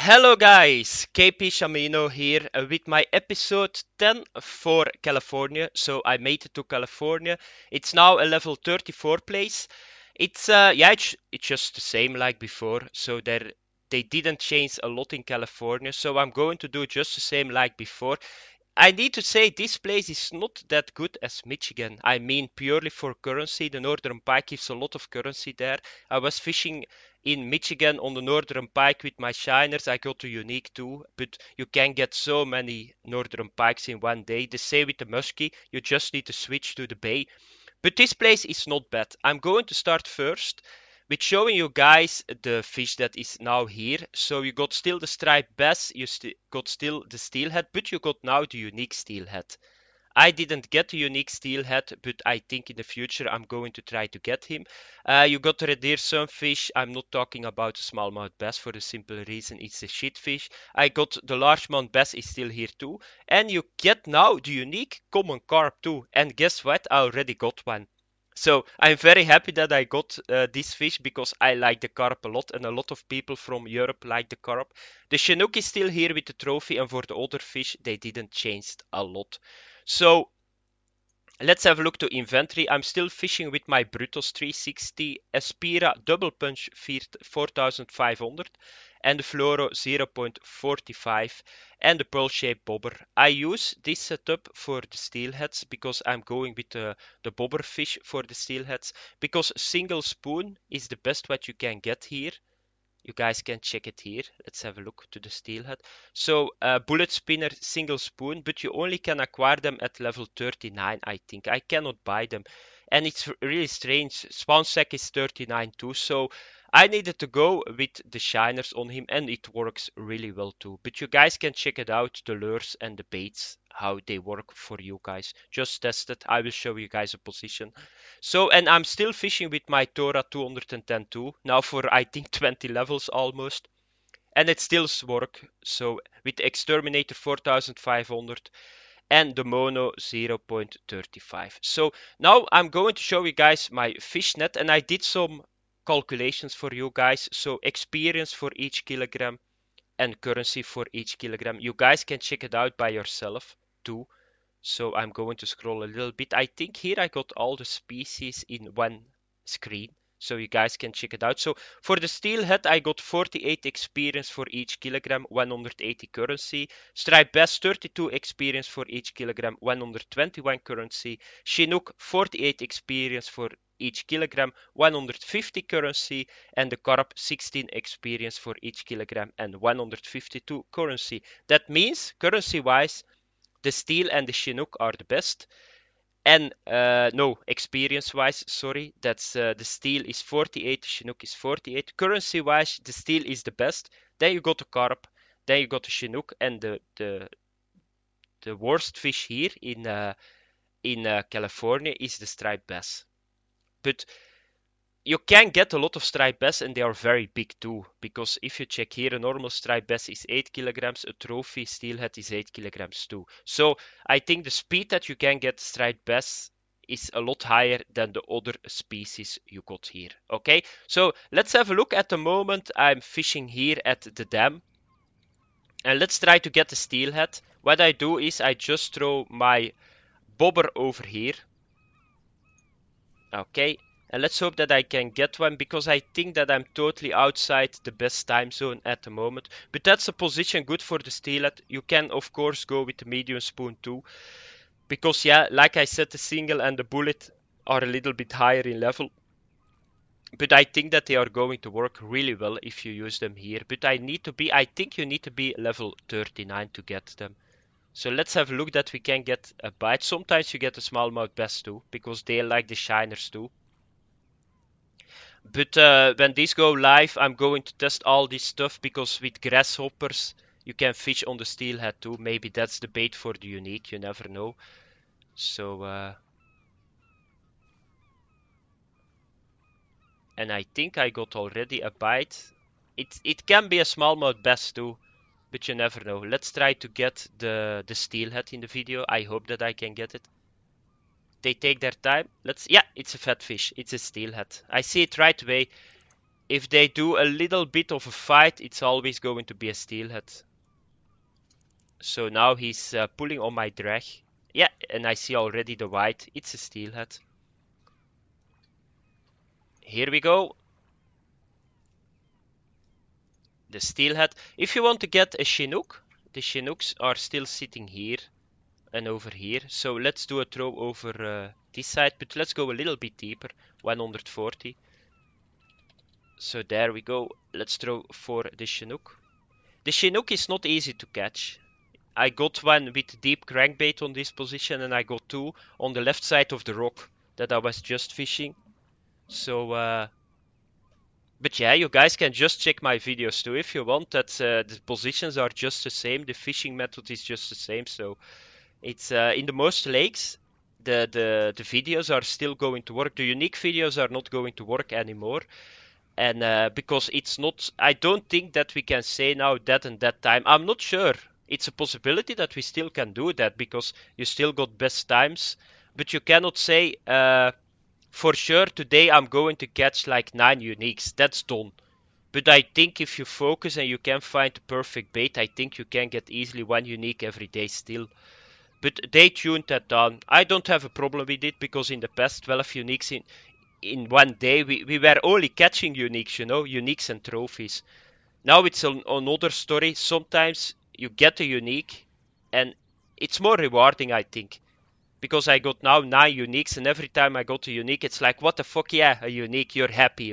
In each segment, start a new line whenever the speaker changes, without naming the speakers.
Hello guys, KpShamino here with my episode 10 for California. So I made it to California. It's now a level 34 place. It's just the same like before. So they didn't change a lot in California. So I'm going to do just the same like before. I need to say this place is not that good as Michigan. I mean purely for currency. The Northern Pike gives a lot of currency there. I was fishing in Michigan on the Northern Pike with my shiners. I got a unique too, but you can get so many Northern Pikes in one day. The same with the Muskie. You just need to switch to the bay. But this place is not bad. I'm going to start first with showing you guys the fish that is now here. So you got still the striped bass, you got still the steelhead, but you got now the unique steelhead. I didn't get the unique steelhead, but I think in the future I'm going to try to get him. You got the red deer sunfish. I'm not talking about the smallmouth bass for the simple reason it's a shit fish. I got the largemouth bass is still here too. And you get now the unique common carp too. And guess what? I already got one. So I'm very happy that I got this fish because I like the carp a lot and a lot of people from Europe like the carp. The Chinook is still here with the trophy and for the other fish they didn't change a lot. So let's have a look to inventory. I'm still fishing with my Brutus 360 Espira double punch 4500 and the Fluoro 0.45 and the pearl shaped bobber. I use this setup for the steelheads because I'm going with the bobber fish for the steelheads because single spoon is the best what you can get here. You guys can check it here. Let's have a look to the steelhead. So bullet spinner single spoon, but you only can acquire them at level 39, I think. I cannot buy them. And it's really strange. Spawn sack is 39 too. So I needed to go with the shiners on him and it works really well too. But you guys can check it out, the lures and the baits, how they work for you guys. Just test it. I will show you guys a position. So, and I'm still fishing with my Tora 210 too, now for I think 20 levels almost. And it still works. So, with the Exterminator 4500 and the Mono 0.35. So, now I'm going to show you guys my fish net and I did some calculations for you guys. So, experience for each kilogram and currency for each kilogram. You guys can check it out by yourself too. So I'm going to scroll a little bit. I think here I got all the species in one screen. So you guys can check it out. So for the steelhead, I got 48 experience for each kilogram, 180 currency. Striped bass, 32 experience for each kilogram, 121 currency. Chinook, 48 experience for each kilogram, 150 currency. And the carp, 16 experience for each kilogram and 152 currency. That means, currency-wise, the steel and the Chinook are the best. And no, experience-wise, sorry, that's the steel is 48, the Chinook is 48. Currency-wise, the steel is the best. Then you got the carp, then you got the Chinook, and the worst fish here in California is the striped bass. But you can get a lot of striped bass and they are very big too, because if you check here, a normal striped bass is 8 kilograms, a trophy steelhead is 8 kilograms too. So I think the speed that you can get striped bass is a lot higher than the other species you got here. Okay, so let's have a look. At the moment I'm fishing here at the dam and let's try to get the steelhead. What I do is I just throw my bobber over here. Okay, and let's hope that I can get one because I think that I'm totally outside the best time zone at the moment. But that's a position good for the steelhead. You can of course go with the medium spoon too. Because yeah, like I said, the single and the bullet are a little bit higher in level. But I think that they are going to work really well if you use them here. But I think you need to be level 39 to get them. So let's have a look that we can get a bite. Sometimes you get a smallmouth bass too, because they like the shiners too. But when these go live, I'm going to test all this stuff, because with grasshoppers, you can fish on the steelhead too. Maybe that's the bait for the unique, you never know. So, and I think I got already a bite. It can be a smallmouth bass too. But you never know. Let's try to get the steelhead in the video. I hope that I can get it. They take their time. Yeah, it's a fat fish. It's a steelhead. I see it right away. If they do a little bit of a fight, it's always going to be a steelhead. So now he's pulling on my drag. Yeah, and I see already the white. It's a steelhead. Here we go. The steelhead. If you want to get a Chinook, the Chinooks are still sitting here and over here. So let's do a throw over this side, but let's go a little bit deeper. 140. So there we go. Let's throw for the Chinook. The Chinook is not easy to catch. I got one with deep crankbait on this position, and I got two on the left side of the rock that I was just fishing. So, but yeah, you guys can just check my videos too if you want. That the positions are just the same, the fishing method is just the same. So it's in the most lakes, the videos are still going to work. The unique videos are not going to work anymore. And because it's not, I don't think that we can say now that and that time. I'm not sure. It's a possibility that we still can do that because you still got best times, but you cannot say for sure today I'm going to catch like 9 uniques. That's done. But I think if you focus and you can find the perfect bait, I think you can get easily 1 unique every day still. But they tuned that down. I don't have a problem with it because in the past 12 uniques in one day we were only catching uniques, uniques and trophies. Now it's another story. Sometimes you get a unique and it's more rewarding, I think. Because I got now 9 uniques, and every time I got a unique, it's like, what the fuck, yeah, a unique, you're happy.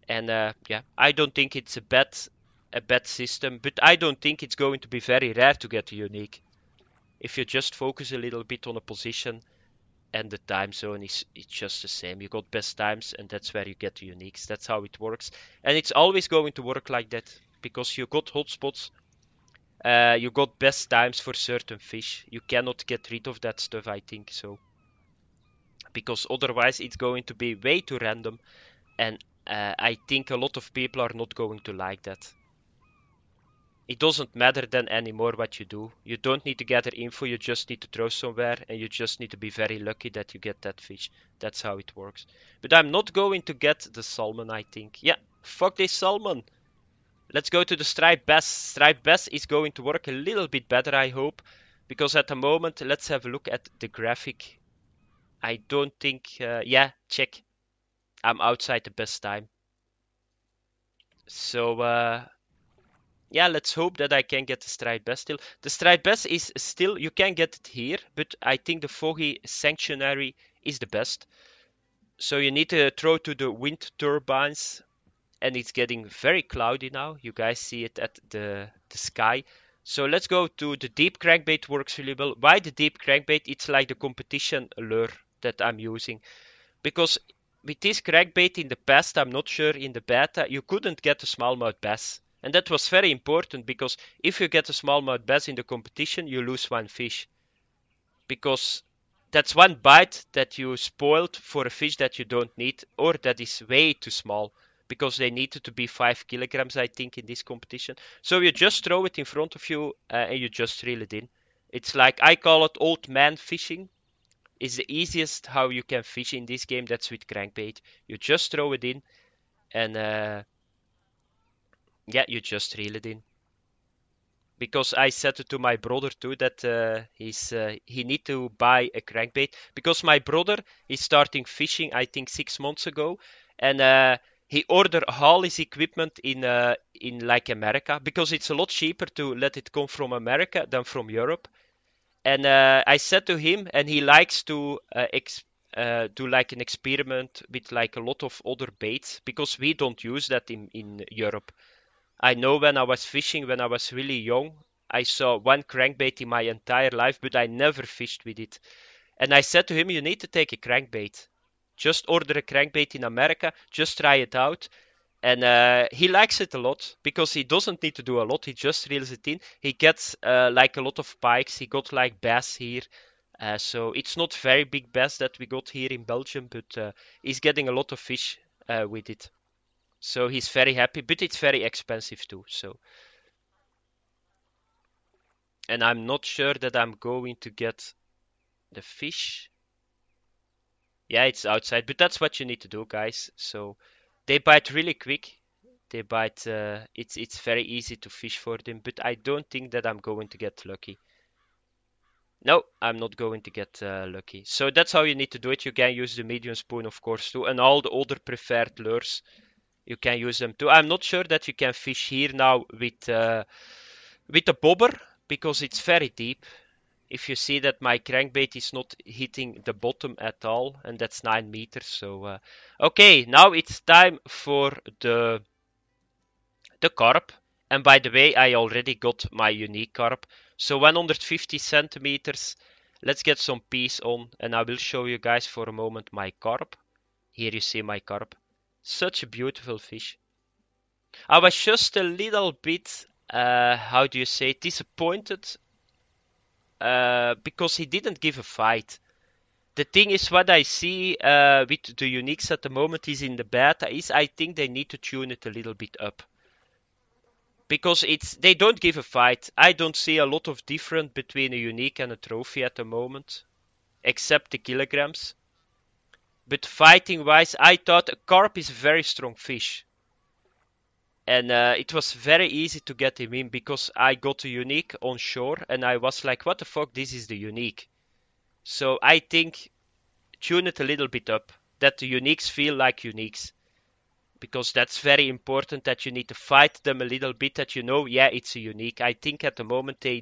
And yeah, I don't think it's a bad system, but I don't think it's going to be very rare to get a unique. If you just focus a little bit on a position and the time zone is it's just the same. You got best times, and that's where you get the uniques. That's how it works, and it's always going to work like that because you got hotspots. You got best times for certain fish. You cannot get rid of that stuff, I think so, because otherwise it's going to be way too random, and I think a lot of people are not going to like that. It doesn't matter then anymore what you do. You don't need to gather info, you just need to throw somewhere, and you just need to be very lucky that you get that fish. That's how it works. But I'm not going to get the salmon, I think. Yeah, fuck this salmon. Let's go to the striped bass. Striped bass is going to work a little bit better, I hope. Because at the moment, let's have a look at the graphic. I don't think... yeah, check. I'm outside the best time. So, yeah, let's hope that I can get the striped bass still. The striped bass is still... You can get it here, but I think the foggy sanctuary is the best. So you need to throw to the wind turbines, and it's getting very cloudy now. You guys see it at the sky. So let's go to the deep crankbait. Works really well. Why the deep crankbait? It's like the competition lure that I'm using. Because with this crankbait in the past, I'm not sure in the beta, you couldn't get a smallmouth bass. And that was very important because if you get a smallmouth bass in the competition, you lose one fish. Because that's one bite that you spoiled for a fish that you don't need or that is way too small. Because they needed to be 5 kilograms, I think, in this competition. So you just throw it in front of you and you just reel it in. It's like, I call it old man fishing. It's the easiest how you can fish in this game. That's with crankbait. You just throw it in and yeah, you just reel it in. Because I said it to my brother too that he need to buy a crankbait because my brother is starting fishing I think 6 months ago, and he ordered all his equipment in like America because it's a lot cheaper to let it come from America than from Europe. And I said to him, and he likes to do like an experiment with like a lot of other baits because we don't use that in Europe. I know when I was fishing when I was really young, I saw one crankbait in my entire life, but I never fished with it. And I said to him, you need to take a crankbait. Just order a crankbait in America, just try it out. And he likes it a lot because he doesn't need to do a lot. He just reels it in. He gets like a lot of pikes. He got like bass here. So it's not very big bass that we got here in Belgium, but he's getting a lot of fish with it. So he's very happy, but it's very expensive too. So, and I'm not sure that I'm going to get the fish. Yeah, it's outside, but that's what you need to do, guys. So They bite really quick. They bite. It's very easy to fish for them, but I don't think that I'm going to get lucky. No, I'm not going to get lucky. So that's how you need to do it. You can use the medium spoon, of course, too, and all the other preferred lures. You can use them too. I'm not sure that you can fish here now with a bobber because it's very deep. If you see that my crankbait is not hitting the bottom at all, and that's 9 meters. So okay, now it's time for the carp. And by the way, I already got my unique carp. So 150 centimeters. Let's get some peace on, and I will show you guys for a moment my carp. Here you see my carp. Such a beautiful fish. I was just a little bit, how do you say, disappointed because he didn't give a fight. The thing is, what I see with the uniques at the moment is in the beta is I think they need to tune it a little bit up. Because they don't give a fight. I don't see a lot of difference between a unique and a trophy at the moment, except the kilograms. But fighting wise, I thought a carp is a very strong fish. And it was very easy to get him in because I got a unique on shore and I was like, what the fuck, this is the unique. So I think tune it a little bit up, that the uniques feel like uniques. Because that's very important that you need to fight them a little bit, that you know, yeah, it's a unique. I think at the moment they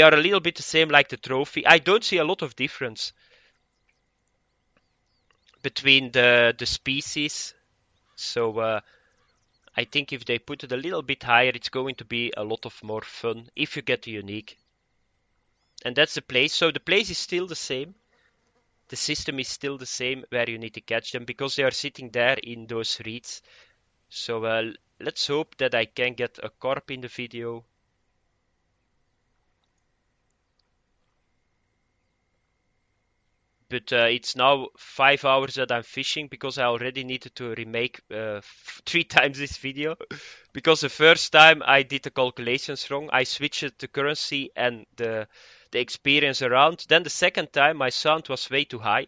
are a little bit the same like the trophy. I don't see a lot of difference between the species. So I think if they put it a little bit higher, it's going to be a lot of more fun if you get a unique. And that's the place. So the place is still the same. The system is still the same where you need to catch them because they are sitting there in those reeds. So let's hope that I can get a carp in the video. But it's now 5 hours that I'm fishing because I already needed to remake 3 times this video. Because the first time I did the calculations wrong. I switched the currency and the experience around. Then the second time my sound was way too high.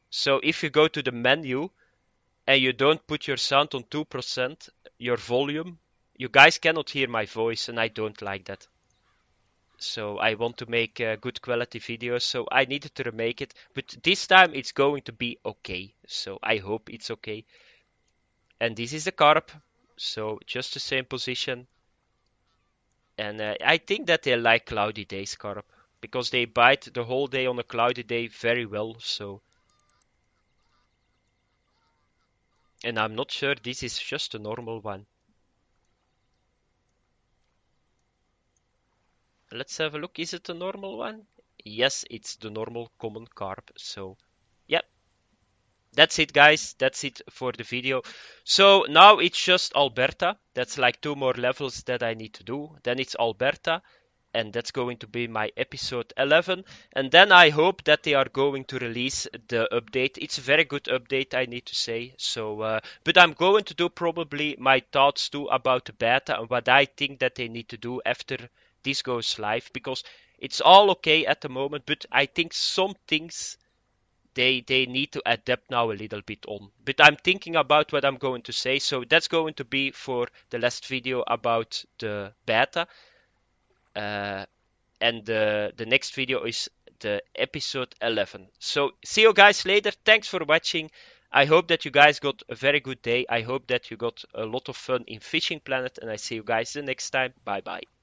So if you go to the menu and you don't put your sound on 2%, your volume, you guys cannot hear my voice and I don't like that. So I want to make good quality videos, so I needed to remake it. But this time it's going to be okay. So I hope it's okay. And this is the carp. So just the same position. And I think that they like cloudy days, carp. Because they bite the whole day on a cloudy day very well. So. And I'm not sure this is just a normal one. Let's have a look. Is it a normal one? Yes, it's the normal common carp. So, yeah. That's it, guys. That's it for the video. So now it's just Alberta. That's like 2 more levels that I need to do. Then it's Alberta. And that's going to be my episode 11. And then I hope that they are going to release the update. It's a very good update, I need to say. So, but I'm going to do probably my thoughts too about the beta and what I think that they need to do after this goes live. Because it's all okay at the moment, but I think some things they need to adapt now a little bit on. But I'm thinking about what I'm going to say. So that's going to be for the last video about the beta. And the next video is the episode 11. So see you guys later. Thanks for watching. I hope that you guys got a very good day. I hope that you got a lot of fun in Fishing Planet. And I see you guys the next time. Bye bye.